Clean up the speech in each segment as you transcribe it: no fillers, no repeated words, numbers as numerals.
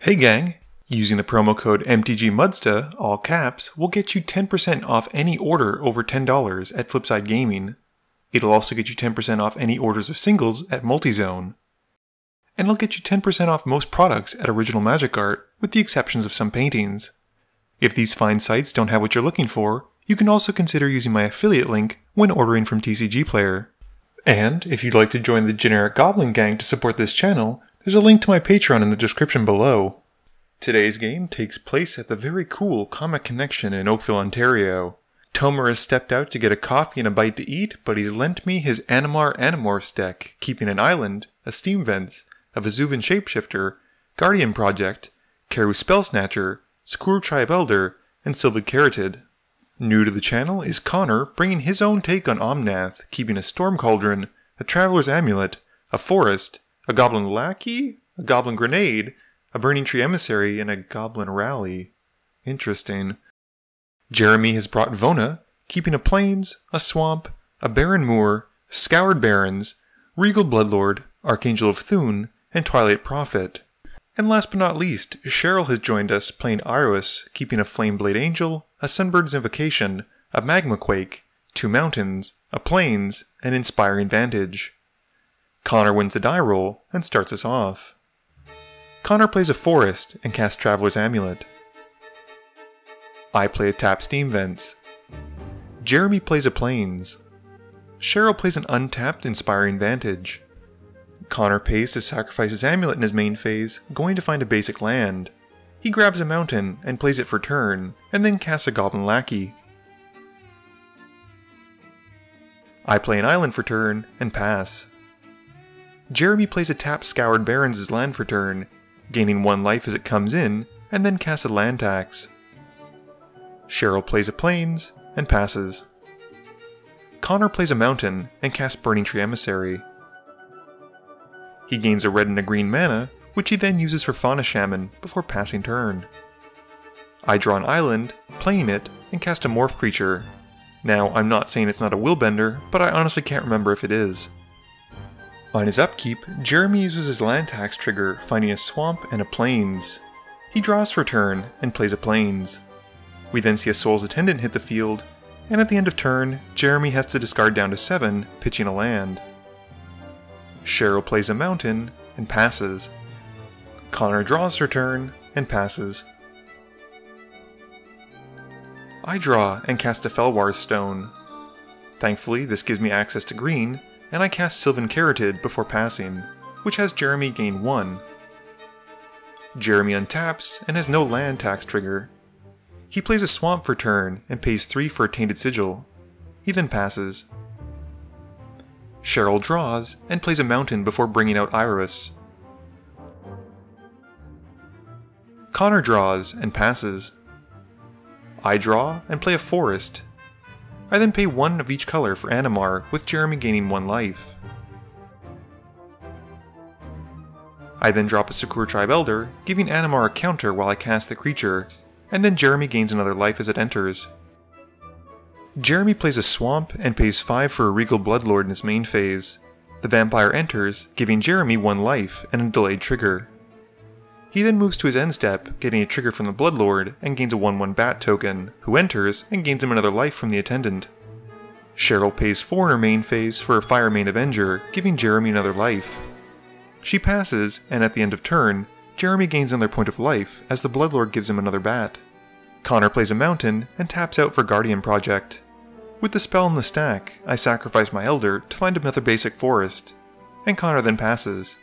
Hey gang! Using the promo code MTGMudsta, all caps, will get you 10% off any order over $10 at Flipside Gaming. It'll also get you 10% off any orders of singles at Multizone. And it'll get you 10% off most products at Original Magic Art, with the exceptions of some paintings. If these fine sites don't have what you're looking for, you can also consider using my affiliate link when ordering from TCG Player. And if you'd like to join the Generic Goblin Gang to support this channel, there's a link to my Patreon in the description below. Today's game takes place at the very cool Comic Connection in Oakville, Ontario. Tomer has stepped out to get a coffee and a bite to eat, but he's lent me his Animar Animorphs deck, keeping an island, a Steam Vents, a Vesuvan Shapeshifter, Guardian Project, Karu Spellsnatcher, Skuru Tribe Elder, and Sylvan Caryatid. New to the channel is Connor, bringing his own take on Omnath, keeping a Storm Cauldron, a Traveler's Amulet, a Forest, a Goblin Lackey, a Goblin Grenade, a Burning Tree Emissary, and a Goblin Rally. Interesting. Jeremy has brought Vona, keeping a Plains, a Swamp, a Barren Moor, Scoured Barrens, Regal Bloodlord, Archangel of Thune, and Twilight Prophet. And last but not least, Cheryl has joined us playing Iroas, keeping a Flameblade Angel, a Sunbird's Invocation, a Magma Quake, 2 Mountains, a Plains, and Inspiring Vantage. Connor wins a die roll and starts us off. Connor plays a Forest and casts Traveler's Amulet. I play a tap Steam Vents. Jeremy plays a Plains. Cheryl plays an untapped Inspiring Vantage. Connor pays to sacrifice his amulet in his main phase, going to find a basic land. He grabs a mountain and plays it for turn, and then casts a Goblin Lackey. I play an island for turn and pass. Jeremy plays a tap Scoured Barrens as land for turn, gaining 1 life as it comes in, and then casts a land tax. Cheryl plays a Plains and passes. Connor plays a mountain and casts Burning Tree Emissary. He gains a red and a green mana, which he then uses for Fauna Shaman before passing turn. I draw an island, playing it, and cast a Morph creature. Now, I'm not saying it's not a Willbender, but I honestly can't remember if it is. On his upkeep, Jeremy uses his land tax trigger, finding a Swamp and a Plains. He draws for turn and plays a Plains. We then see a Soul's Attendant hit the field, and at the end of turn, Jeremy has to discard down to 7, pitching a land. Cheryl plays a mountain and passes. Connor draws for turn and passes. I draw and cast a Felwar's Stone. Thankfully, this gives me access to green, and I cast Sylvan Caryatid before passing, which has Jeremy gain 1. Jeremy untaps and has no land tax trigger. He plays a Swamp for turn and pays 3 for a Tainted Sigil. He then passes. Cheryl draws and plays a mountain before bringing out Iroas. Connor draws and passes. I draw and play a Forest. I then pay 1 of each color for Animar, with Jeremy gaining 1 life. I then drop a Skuru Tribe Elder, giving Animar a counter while I cast the creature, and then Jeremy gains another life as it enters. Jeremy plays a Swamp and pays 5 for a Regal Bloodlord in his main phase. The Vampire enters, giving Jeremy 1 life and a delayed trigger. He then moves to his end step, getting a trigger from the Bloodlord, and gains a 1/1 Bat token, who enters and gains him another life from the Attendant. Cheryl pays 4 in her main phase for a Firemane Avenger, giving Jeremy another life. She passes, and at the end of turn, Jeremy gains another point of life, as the Bloodlord gives him another bat. Connor plays a mountain and taps out for Guardian Project. With the spell in the stack, I sacrifice my Elder to find another basic Forest, and Connor then passes.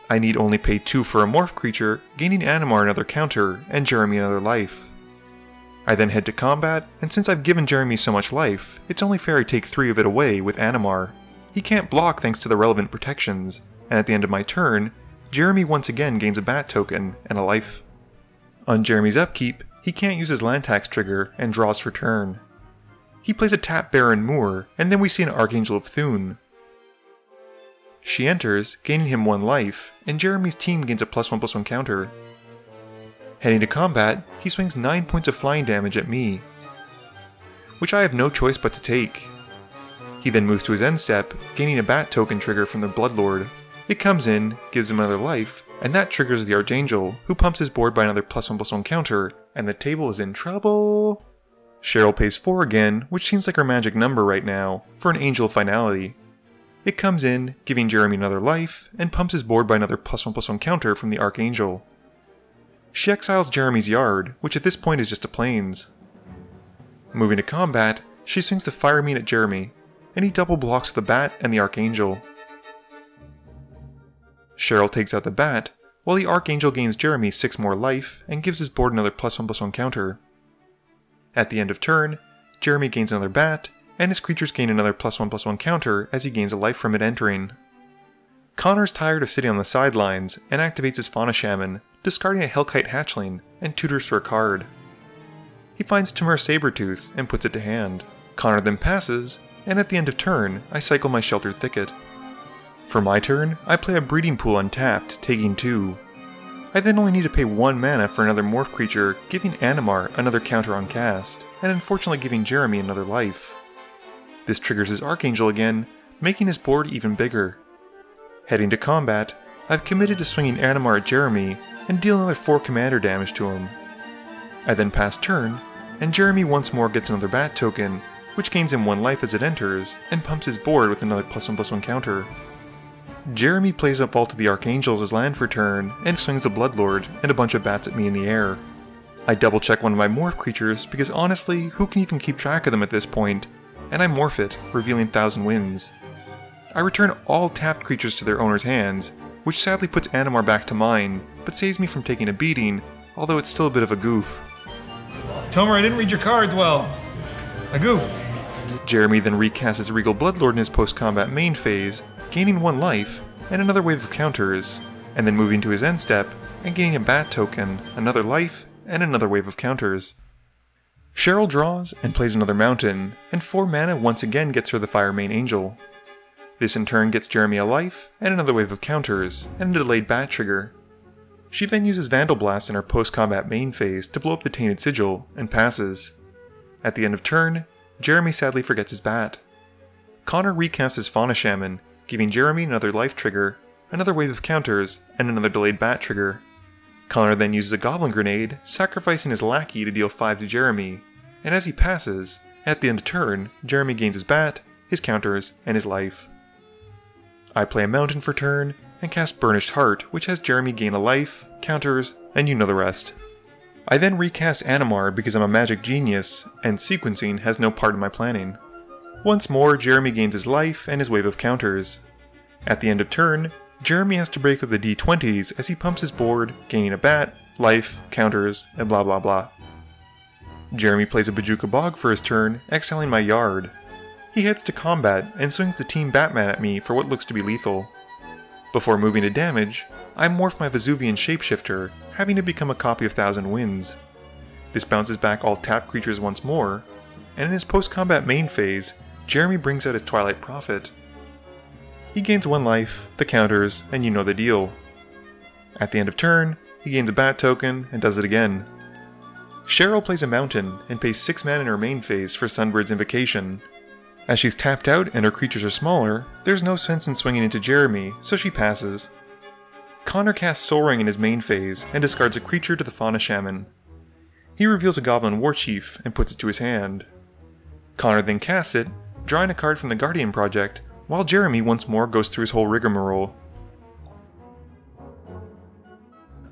I need only pay 2 for a Morph creature, gaining Animar another counter, and Jeremy another life. I then head to combat, and since I've given Jeremy so much life, it's only fair I take 3 of it away with Animar. He can't block thanks to the relevant protections, and at the end of my turn, Jeremy once again gains a bat token and a life. On Jeremy's upkeep, he can't use his land tax trigger and draws for turn. He plays a tap Barren Moor, and then we see an Archangel of Thune. She enters, gaining him 1 life, and Jeremy's team gains a +1/+1 counter. Heading to combat, he swings 9 points of flying damage at me, which I have no choice but to take. He then moves to his end step, gaining a bat token trigger from the Bloodlord. It comes in, gives him another life, and that triggers the Archangel, who pumps his board by another +1/+1 counter, and the table is in trouble. Cheryl pays 4 again, which seems like her magic number right now, for an Angel finality. It comes in, giving Jeremy another life, and pumps his board by another +1/+1 counter from the Archangel. She exiles Jeremy's Yard, which at this point is just a Plains. Moving to combat, she swings the Fire Mean at Jeremy, and he double blocks the Bat and the Archangel. Cheryl takes out the Bat, while the Archangel gains Jeremy 6 more life and gives his board another +1/+1 counter. At the end of turn, Jeremy gains another Bat, and his creatures gain another +1/+1 counter as he gains a life from it entering. Connor's tired of sitting on the sidelines and activates his Fauna Shaman, discarding a Hellkite Hatchling, and tutors for a card. He finds Temur Sabertooth and puts it to hand. Connor then passes, and at the end of turn, I cycle my Sheltered Thicket. For my turn, I play a Breeding Pool untapped, taking 2. I then only need to pay 1 mana for another Morph creature, giving Animar another counter on cast, and unfortunately giving Jeremy another life. This triggers his Archangel again, making his board even bigger. Heading to combat, I've committed to swinging Animar at Jeremy and deal another 4 commander damage to him. I then pass turn, and Jeremy once more gets another Bat token, which gains him 1 life as it enters, and pumps his board with another +1/+1 counter. Jeremy plays up Vault of the Archangels as land for turn, and swings a Bloodlord and a bunch of bats at me in the air. I double check one of my Morph creatures because honestly, who can even keep track of them at this point, and I morph it, revealing Thousand Winds. I return all tapped creatures to their owner's hands, which sadly puts Animar back to mine, but saves me from taking a beating, although it's still a bit of a goof. Tomer, I didn't read your cards well. I goofed. Jeremy then recasts his Regal Bloodlord in his post-combat main phase, gaining 1 life, and another wave of counters, and then moving to his end step, and gaining a Bat token, another life, and another wave of counters. Cheryl draws and plays another mountain, and 4 mana once again gets her the Fire Main Angel. This in turn gets Jeremy a life, and another wave of counters, and a delayed Bat trigger. She then uses Vandal Blast in her post-combat main phase to blow up the Tainted Sigil, and passes. At the end of turn, Jeremy sadly forgets his Bat. Connor recasts his Fauna Shaman, giving Jeremy another life trigger, another wave of counters, and another delayed Bat trigger. Connor then uses a Goblin Grenade, sacrificing his Lackey to deal 5 to Jeremy, and as he passes, at the end of turn, Jeremy gains his Bat, his counters, and his life. I play a Mountain for turn, and cast Burnished Heart, which has Jeremy gain a life, counters, and you know the rest. I then recast Animar because I'm a magic genius, and sequencing has no part in my planning. Once more, Jeremy gains his life and his wave of counters. At the end of turn, Jeremy has to break with the D20s as he pumps his board, gaining a Bat, life, counters, and blah blah blah. Jeremy plays a Bojuka Bog for his turn, exiling my Yard. He heads to combat and swings the Team Batman at me for what looks to be lethal. Before moving to damage, I morph my Vesuvian Shapeshifter, having to become a copy of Thousand Winds. This bounces back all tapped creatures once more, and in his post-combat main phase, Jeremy brings out his Twilight Prophet. He gains 1 life, the counters, and you know the deal. At the end of turn, he gains a Bat token and does it again. Cheryl plays a Mountain and pays 6 mana in her main phase for Sunbird's Invocation. As she's tapped out and her creatures are smaller, there's no sense in swinging into Jeremy, so she passes. Connor casts Soul Ring in his main phase and discards a creature to the Fauna Shaman. He reveals a Goblin Warchief and puts it to his hand. Connor then casts it, drawing a card from the Guardian Project, while Jeremy once more goes through his whole rigmarole.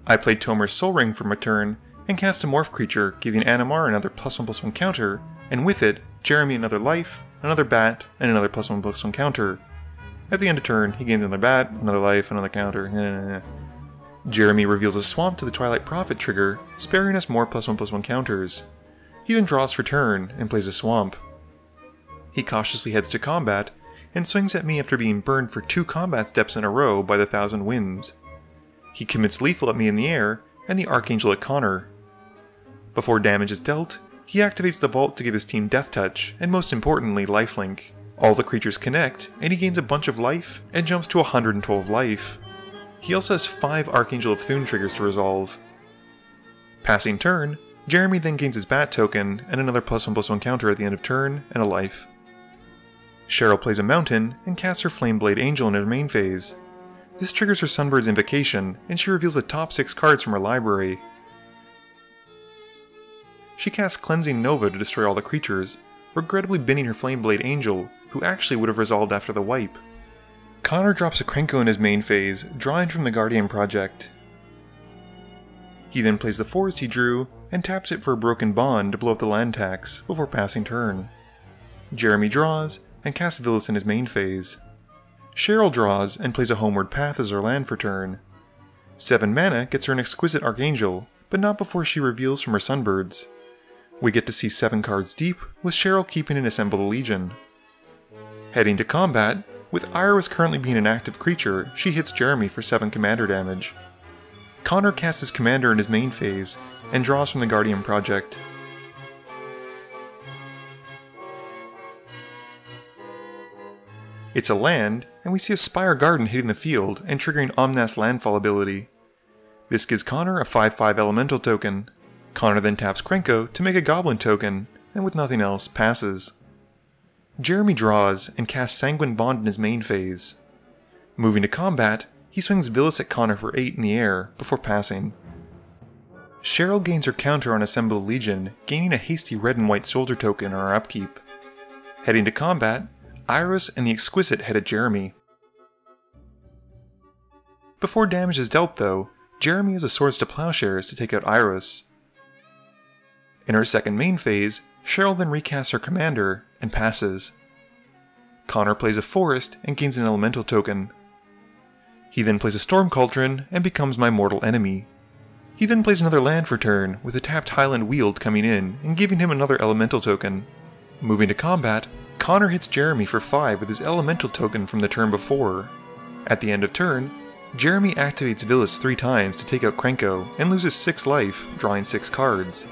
I played Tomer's Soul Ring for my turn, and cast a Morph creature, giving Animar another +1/+1 counter, and with it, Jeremy another life, another Bat, and another +1/+1 counter. At the end of turn, he gains another Bat, another life, another counter. Jeremy reveals a Swamp to the Twilight Prophet trigger, sparing us more +1/+1 counters. He then draws for turn, and plays a Swamp. He cautiously heads to combat, and swings at me after being burned for 2 combat steps in a row by the Thousand Winds. He commits lethal at me in the air, and the Archangel at Connor. Before damage is dealt, he activates the Vault to give his team Death Touch, and most importantly, Lifelink. All the creatures connect, and he gains a bunch of life, and jumps to 112 life. He also has 5 Archangel of Thune triggers to resolve. Passing turn, Jeremy then gains his Bat token, and another +1/+1 counter at the end of turn, and a life. Cheryl plays a Mountain, and casts her Flameblade Angel in her main phase. This triggers her Sunbird's invocation, and she reveals the top 6 cards from her library. She casts Cleansing Nova to destroy all the creatures, regrettably binning her Flameblade Angel, who actually would have resolved after the wipe. Connor drops a Krenko in his main phase, drawing from the Guardian Project. He then plays the forest he drew, and taps it for a Broken Bond to blow up the land tax, before passing turn. Jeremy draws, and casts Vilis in his main phase. Cheryl draws, and plays a Homeward Path as her land for turn. 7 mana gets her an Exquisite Archangel, but not before she reveals from her Sunbirds. We get to see 7 cards deep, with Cheryl keeping an Assembled Legion. Heading to combat, with Iris currently being an active creature, she hits Jeremy for 7 commander damage. Connor casts his commander in his main phase, and draws from the Guardian Project. It's a land, and we see a Spire Garden hitting the field and triggering Omnath's Landfall ability. This gives Connor a 5/5 elemental token. Connor then taps Krenko to make a Goblin token, and with nothing else, passes. Jeremy draws and casts Sanguine Bond in his main phase. Moving to combat, he swings Vilis at Connor for 8 in the air, before passing. Cheryl gains her counter on Assembled Legion, gaining a hasty red and white soldier token on her upkeep. Heading to combat, Iris and the Exquisite head at Jeremy. Before damage is dealt though, Jeremy has a Swords to Plowshares to take out Iris. In her second main phase, Cheryl then recasts her commander, and passes. Connor plays a forest and gains an elemental token. He then plays a Storm Cauldron and becomes my mortal enemy. He then plays another land for turn, with a tapped Highland Weald coming in and giving him another elemental token. Moving to combat, Connor hits Jeremy for 5 with his elemental token from the turn before. At the end of turn, Jeremy activates Vilis 3 times to take out Krenko and loses 6 life, drawing 6 cards.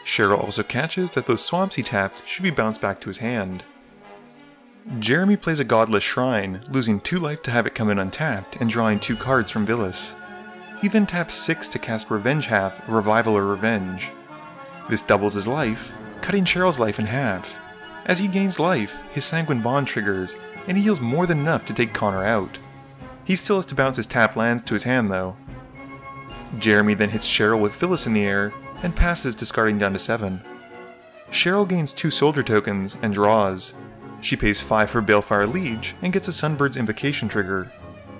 Cheryl also catches that those swamps he tapped should be bounced back to his hand. Jeremy plays a Godless Shrine, losing 2 life to have it come in untapped and drawing 2 cards from Vilis. He then taps 6 to cast Revenge Half, Revival or Revenge. This doubles his life, cutting Cheryl's life in half. As he gains life, his Sanguine Bond triggers, and he heals more than enough to take Connor out. He still has to bounce his tapped lands to his hand though. Jeremy then hits Cheryl with Vilis in the air, and passes, discarding down to 7. Cheryl gains 2 soldier tokens, and draws. She pays 5 for Balefire Liege, and gets a Sunbird's Invocation trigger.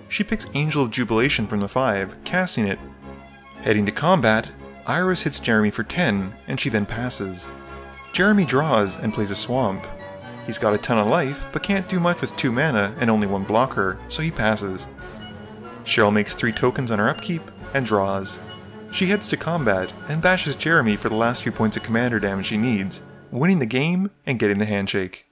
She picks Angel of Jubilation from the 5, casting it. Heading to combat, Iris hits Jeremy for 10, and she then passes. Jeremy draws and plays a Swamp. He's got a ton of life, but can't do much with 2 mana and only 1 blocker, so he passes. Cheryl makes 3 tokens on her upkeep, and draws. She heads to combat, and bashes Jeremy for the last few points of commander damage she needs, winning the game and getting the handshake.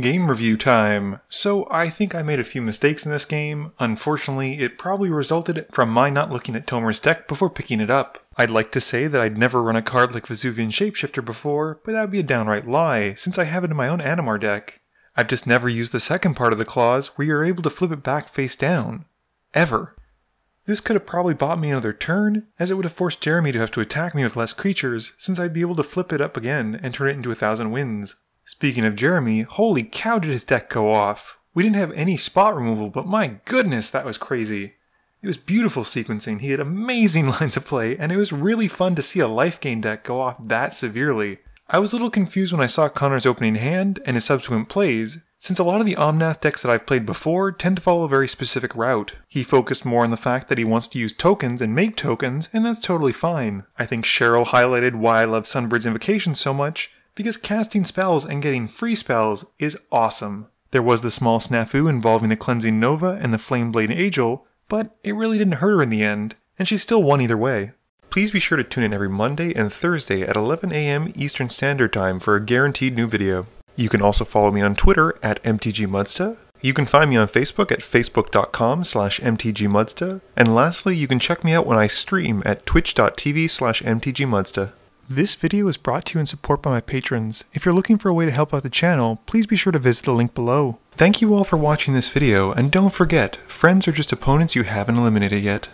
Game review time. So I think I made a few mistakes in this game. Unfortunately, it probably resulted from my not looking at Tomer's deck before picking it up. I'd like to say that I'd never run a card like Vesuvian Shapeshifter before, but that would be a downright lie, since I have it in my own Animar deck. I've just never used the second part of the clause where you're able to flip it back face down. Ever. This could have probably bought me another turn, as it would have forced Jeremy to have to attack me with less creatures, since I'd be able to flip it up again and turn it into 1,000 Winds. Speaking of Jeremy, holy cow did his deck go off! We didn't have any spot removal, but my goodness, that was crazy. It was beautiful sequencing, he had amazing lines of play, and it was really fun to see a life gain deck go off that severely. I was a little confused when I saw Connor's opening hand and his subsequent plays, since a lot of the Omnath decks that I've played before tend to follow a very specific route. He focused more on the fact that he wants to use tokens and make tokens, and that's totally fine. I think Cheryl highlighted why I love Sunbird's Invocation so much, because casting spells and getting free spells is awesome. There was the small snafu involving the Cleansing Nova and the Flameblade Angel, but it really didn't hurt her in the end, and she still won either way. Please be sure to tune in every Monday and Thursday at 11 AM Eastern Standard Time for a guaranteed new video. You can also follow me on Twitter at MTGMudsta. You can find me on Facebook at facebook.com/MTGMudsta. And lastly, you can check me out when I stream at twitch.tv/MTGMudsta. This video is brought to you in support by my patrons. If you're looking for a way to help out the channel, please be sure to visit the link below. Thank you all for watching this video, and don't forget, friends are just opponents you haven't eliminated yet.